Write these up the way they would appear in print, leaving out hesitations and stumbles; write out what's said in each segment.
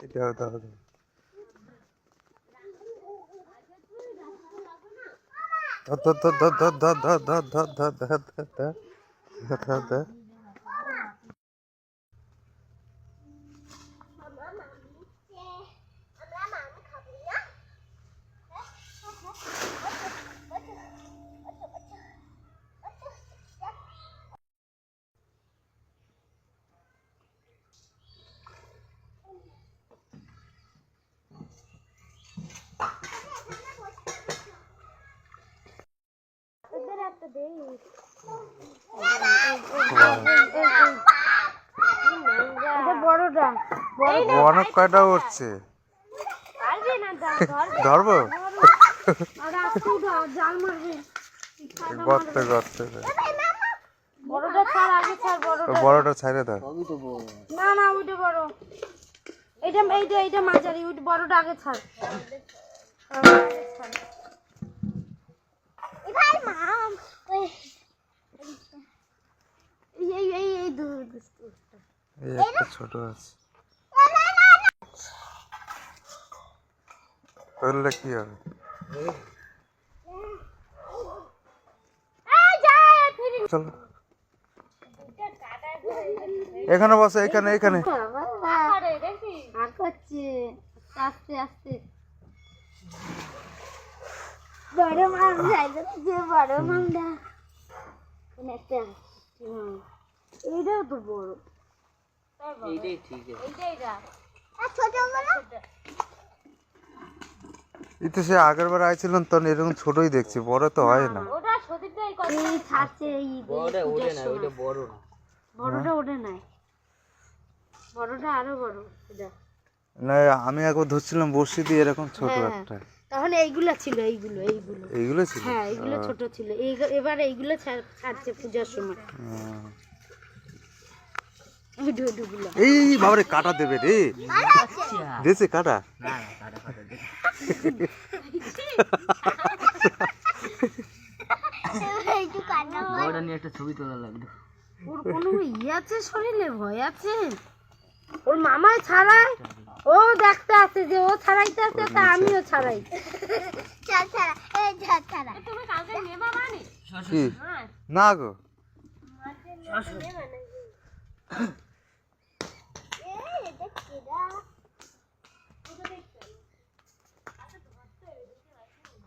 দাও দাও দাও। ধর ধর ধর ধর ধর ধর ধর ধর ধর ধর ধর ধর ধর ধর। অনেক কয়টা উঠছে, ধরবো গর্তে গর্তে। বড়টা ছাইড়ে দাও। না না ওইটা বড়, এইটা এইটা এইটা মাঝারি, ওইটা বড়টা আগে ছাড়। এই একটা ছোট আছে, করলে কি হবে? চলো এখানে বসে, এখানে এখানে। আস্তে আস্তে বড় মাছ যাইছে, যে বড় মাছটা এইটাও তো বড়, এইটাই ঠিক আছে। এইটাই রাখ। ছোট বড় এই তো সে আগের বার আইছিলাম তখন এরকম ছোটই দেখছি, বড় তো হয় না। ওটা সতীটাই কত এই ছাড়ছে, এই বড়টা ওঠে না, ওইটা বড় না। বড়টা ওঠে নাই, বড়টা আরো বড় এটা। না আমি একবার ধরছিলাম বড়শি দিয়ে, এরকম ছোট একটা। তাহলে এইগুলা ছিল, এইগুলো এইগুলো এইগুলো ছিল। হ্যাঁ এইগুলো ছোট ছিল, এবার এইগুলো ছাড়ছে পূজার সময়। এই বাবারে কাটা দেবে রে, দিয়েছে কাটা। না না, কাটা কাটা দে। বড়টা নিয়ে একটা ছবি তোলা লাগলো। ওর কোনো আছে শরীরে, ভয় আছে ওর মামায় ছাড়ায়, ও দেখতে আছে যে ও ছাড়াইতে আছে, তা আমিও ছাড়াই। তুমি কালকে নেবা মানে কি না গো,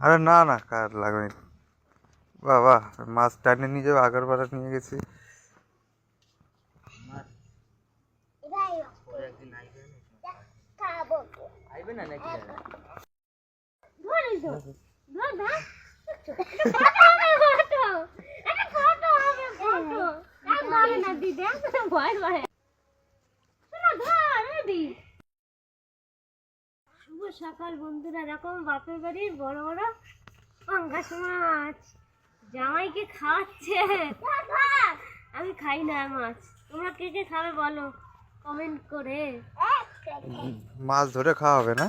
আরে না না কার লাগবে। বাবা মাছ টানে নিয়ে যাবো, আগের বার নিয়ে গেছি। আইবে না নাকি? শুভ সকাল বন্ধুরা, এরকম বাপের বাড়ির বড় বড় পাঙ্গাস মাছ জামাইকে খাওয়াচ্ছে। আমি খাই না মাছ, তোমরা কে কে খাবে বলো কমেন্ট করে। মাছ ধরে খাওয়া হবে না।